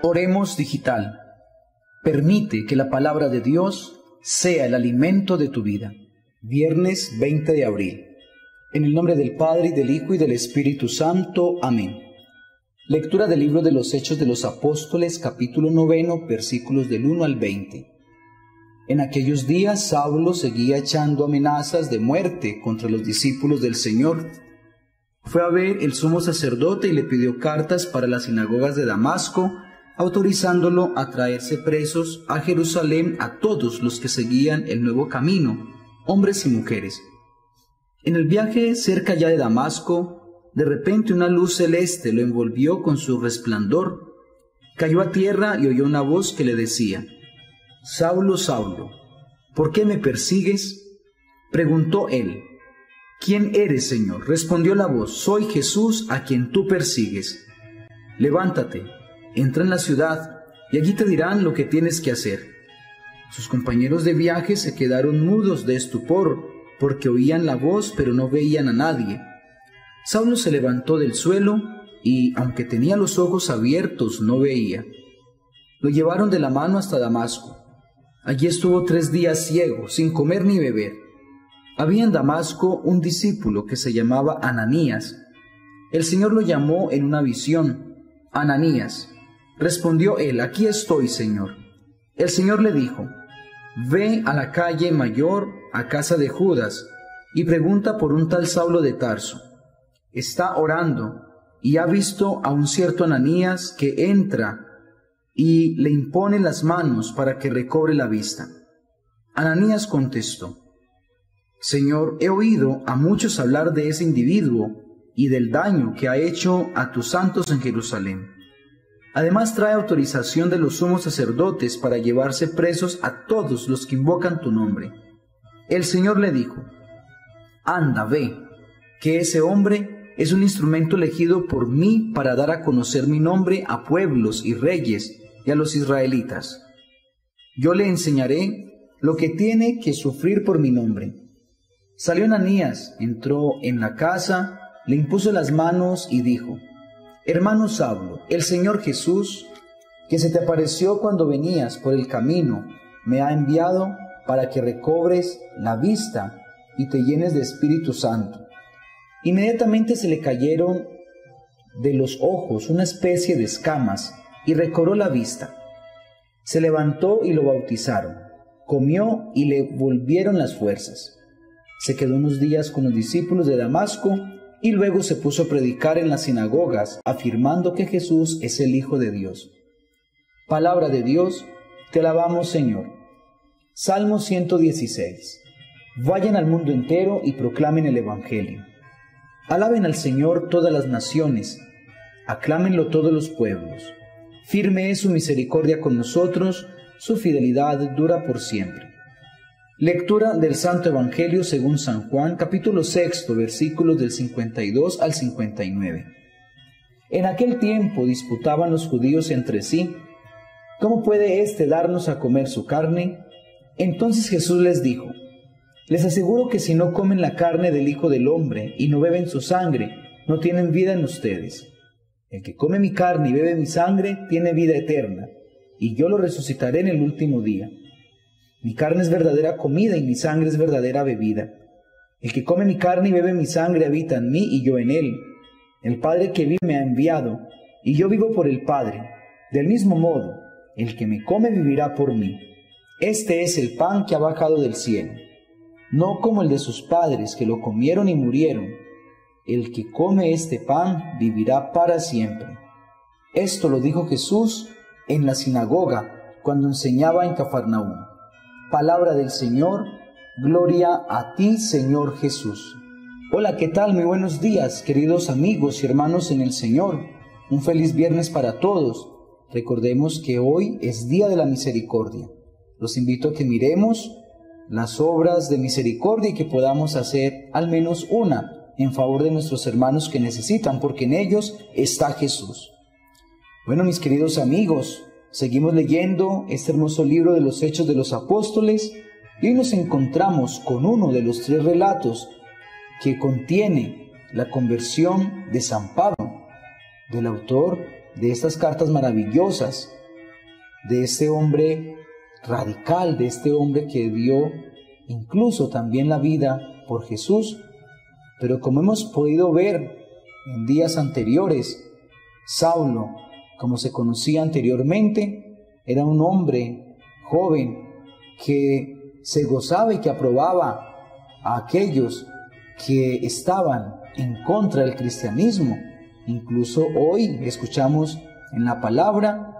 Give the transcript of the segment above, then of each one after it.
Oremos Digital. Permite que la palabra de Dios sea el alimento de tu vida. Viernes 20 de abril. En el nombre del Padre, y del Hijo, y del Espíritu Santo. Amén. Lectura del libro de los Hechos de los Apóstoles, capítulo 9, versículos del 1 al 20. En aquellos días Saulo seguía echando amenazas de muerte contra los discípulos del Señor. Fue a ver el sumo sacerdote y le pidió cartas para las sinagogas de Damasco, autorizándolo a traerse presos a Jerusalén a todos los que seguían el nuevo camino, hombres y mujeres. En el viaje cerca ya de Damasco, de repente una luz celeste lo envolvió con su resplandor. Cayó a tierra y oyó una voz que le decía: «Saulo, Saulo, ¿por qué me persigues?». Preguntó él: «¿Quién eres, Señor?». Respondió la voz: «Soy Jesús, a quien tú persigues. Levántate, entra en la ciudad, y allí te dirán lo que tienes que hacer». Sus compañeros de viaje se quedaron mudos de estupor, porque oían la voz, pero no veían a nadie. Saulo se levantó del suelo, y, aunque tenía los ojos abiertos, no veía. Lo llevaron de la mano hasta Damasco. Allí estuvo 3 días ciego, sin comer ni beber. Había en Damasco un discípulo que se llamaba Ananías. El Señor lo llamó en una visión: «Ananías». Respondió él: «Aquí estoy, Señor». El Señor le dijo: «Ve a la calle mayor, a casa de Judas, y pregunta por un tal Saulo de Tarso. Está orando, y ha visto a un cierto Ananías que entra y le impone las manos para que recobre la vista». Ananías contestó: «Señor, he oído a muchos hablar de ese individuo y del daño que ha hecho a tus santos en Jerusalén. Además trae autorización de los sumos sacerdotes para llevarse presos a todos los que invocan tu nombre». El Señor le dijo: «Anda, ve, que ese hombre es un instrumento elegido por mí para dar a conocer mi nombre a pueblos y reyes y a los israelitas. Yo le enseñaré lo que tiene que sufrir por mi nombre». Salió Ananías, entró en la casa, le impuso las manos y dijo: «Hermano Saulo, el Señor Jesús, que se te apareció cuando venías por el camino, me ha enviado para que recobres la vista y te llenes de Espíritu Santo». Inmediatamente se le cayeron de los ojos una especie de escamas y recobró la vista. Se levantó y lo bautizaron, comió y le volvieron las fuerzas. Se quedó unos días con los discípulos de Damasco y luego se puso a predicar en las sinagogas, afirmando que Jesús es el Hijo de Dios. Palabra de Dios, te alabamos, Señor. Salmo 116. Vayan al mundo entero y proclamen el Evangelio. Alaben al Señor todas las naciones, aclámenlo todos los pueblos. Firme es su misericordia con nosotros, su fidelidad dura por siempre. Lectura del Santo Evangelio según San Juan, capítulo 6, versículos del 52 al 59. En aquel tiempo disputaban los judíos entre sí: «¿Cómo puede éste darnos a comer su carne?». Entonces Jesús les dijo: «Les aseguro que si no comen la carne del Hijo del Hombre y no beben su sangre, no tienen vida en ustedes. El que come mi carne y bebe mi sangre tiene vida eterna, y yo lo resucitaré en el último día. Mi carne es verdadera comida y mi sangre es verdadera bebida. El que come mi carne y bebe mi sangre habita en mí y yo en él. El Padre que vive me ha enviado, y yo vivo por el Padre. Del mismo modo, el que me come vivirá por mí. Este es el pan que ha bajado del cielo, no como el de sus padres, que lo comieron y murieron. El que come este pan vivirá para siempre». Esto lo dijo Jesús en la sinagoga, cuando enseñaba en Cafarnaúm. Palabra del Señor. Gloria a ti, Señor Jesús. Hola, ¿qué tal? Muy buenos días, queridos amigos y hermanos en el Señor. Un feliz viernes para todos. Recordemos que hoy es Día de la Misericordia. Los invito a que miremos las obras de misericordia y que podamos hacer al menos una en favor de nuestros hermanos que necesitan, porque en ellos está Jesús. Bueno, mis queridos amigos, seguimos leyendo este hermoso libro de los Hechos de los Apóstoles y hoy nos encontramos con uno de los 3 relatos que contiene la conversión de San Pablo, del autor de estas cartas maravillosas, de este hombre radical, de este hombre que dio incluso también la vida por Jesús. Pero como hemos podido ver en días anteriores, Saulo, como se conocía anteriormente, era un hombre joven que se gozaba y que aprobaba a aquellos que estaban en contra del cristianismo. Incluso hoy escuchamos en la palabra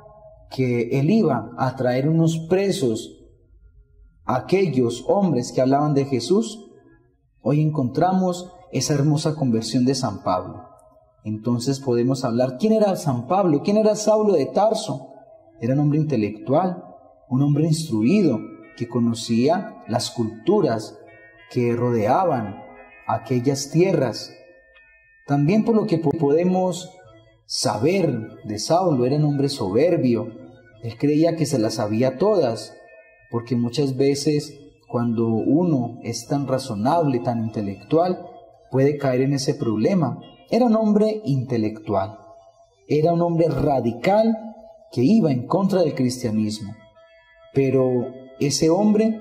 que él iba a traer unos presos a aquellos hombres que hablaban de Jesús. Hoy encontramos esa hermosa conversión de San Pablo. Entonces podemos hablar, ¿quién era San Pablo? ¿Quién era Saulo de Tarso? Era un hombre intelectual, un hombre instruido, que conocía las culturas que rodeaban aquellas tierras. También por lo que podemos saber de Saulo, era un hombre soberbio. Él creía que se las sabía todas, porque muchas veces cuando uno es tan razonable, tan intelectual, puede caer en ese problema. Era un hombre intelectual, era un hombre radical que iba en contra del cristianismo. Pero ese hombre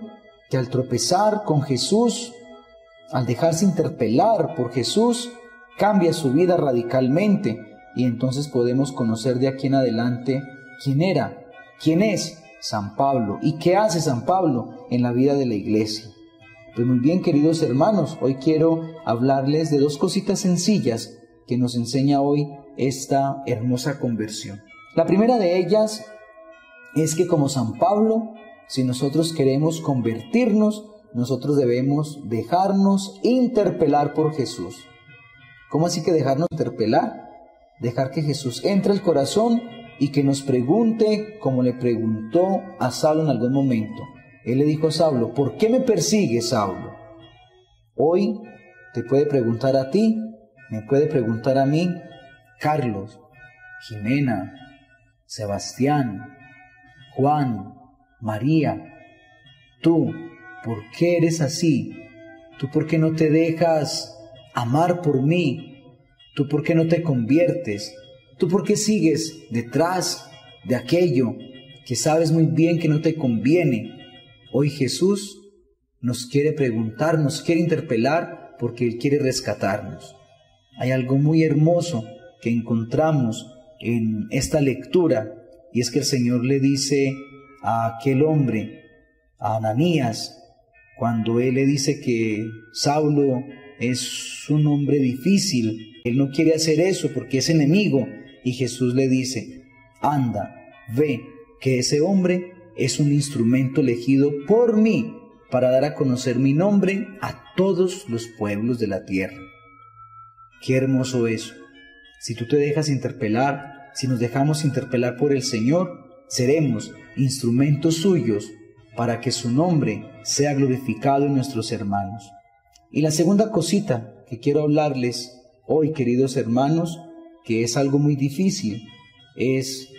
que al tropezar con Jesús, al dejarse interpelar por Jesús, cambia su vida radicalmente, y entonces podemos conocer de aquí en adelante quién era, quién es San Pablo y qué hace San Pablo en la vida de la iglesia. Pues muy bien, queridos hermanos, hoy quiero hablarles de dos cositas sencillas que nos enseña hoy esta hermosa conversión. La primera de ellas es que como San Pablo, si nosotros queremos convertirnos, nosotros debemos dejarnos interpelar por Jesús. ¿Cómo así que dejarnos interpelar? Dejar que Jesús entre al corazón y que nos pregunte como le preguntó a Saulo en algún momento. Él le dijo a Saulo, ¿por qué me persigues, Saulo? Hoy te puede preguntar a ti, me puede preguntar a mí, Carlos, Jimena, Sebastián, Juan, María, tú, ¿por qué eres así? ¿Tú por qué no te dejas amar por mí? ¿Tú por qué no te conviertes? ¿Tú por qué sigues detrás de aquello que sabes muy bien que no te conviene? Hoy Jesús nos quiere preguntar, nos quiere interpelar porque Él quiere rescatarnos. Hay algo muy hermoso que encontramos en esta lectura, y es que el Señor le dice a aquel hombre, a Ananías, cuando Él le dice que Saulo es un hombre difícil, Él no quiere hacer eso porque es enemigo, y Jesús le dice, anda, ve que ese hombre es un instrumento elegido por mí para dar a conocer mi nombre a todos los pueblos de la tierra. Qué hermoso eso. Si tú te dejas interpelar, si nos dejamos interpelar por el Señor, seremos instrumentos suyos para que su nombre sea glorificado en nuestros hermanos. Y la segunda cosita que quiero hablarles hoy, queridos hermanos, que es algo muy difícil, es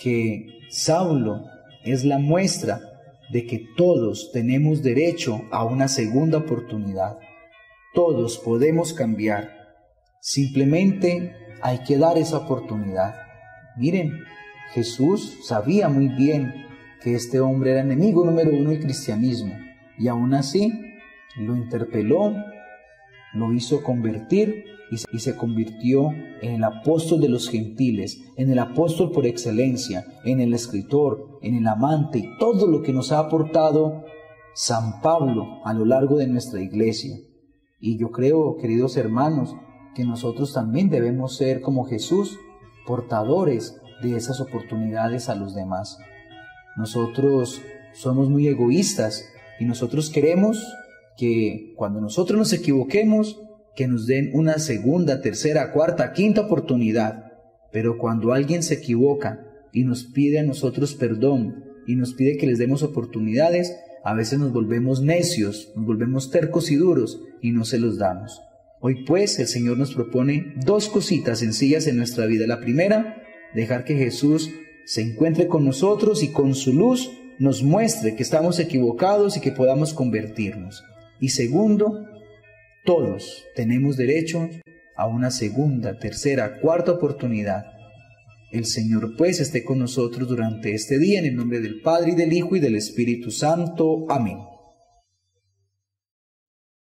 que Saulo es la muestra de que todos tenemos derecho a una segunda oportunidad. Todos podemos cambiar. Simplemente hay que dar esa oportunidad. Miren, Jesús sabía muy bien que este hombre era enemigo número uno del cristianismo, y aún así lo interpeló, lo hizo convertir y se convirtió en el apóstol de los gentiles, en el apóstol por excelencia, en el escritor, en el amante y todo lo que nos ha aportado San Pablo a lo largo de nuestra iglesia. Y yo creo, queridos hermanos, que nosotros también debemos ser como Jesús, portadores de esas oportunidades a los demás. Nosotros somos muy egoístas y nosotros queremos que cuando nosotros nos equivoquemos, que nos den una segunda, tercera, cuarta, quinta oportunidad. Pero cuando alguien se equivoca y nos pide a nosotros perdón y nos pide que les demos oportunidades, a veces nos volvemos necios, nos volvemos tercos y duros y no se los damos. Hoy pues el Señor nos propone dos cositas sencillas en nuestra vida. La primera, dejar que Jesús se encuentre con nosotros y con su luz nos muestre que estamos equivocados y que podamos convertirnos. Y segundo, todos tenemos derecho a una segunda, tercera, cuarta oportunidad. El Señor pues esté con nosotros durante este día, en el nombre del Padre, y del Hijo, y del Espíritu Santo. Amén.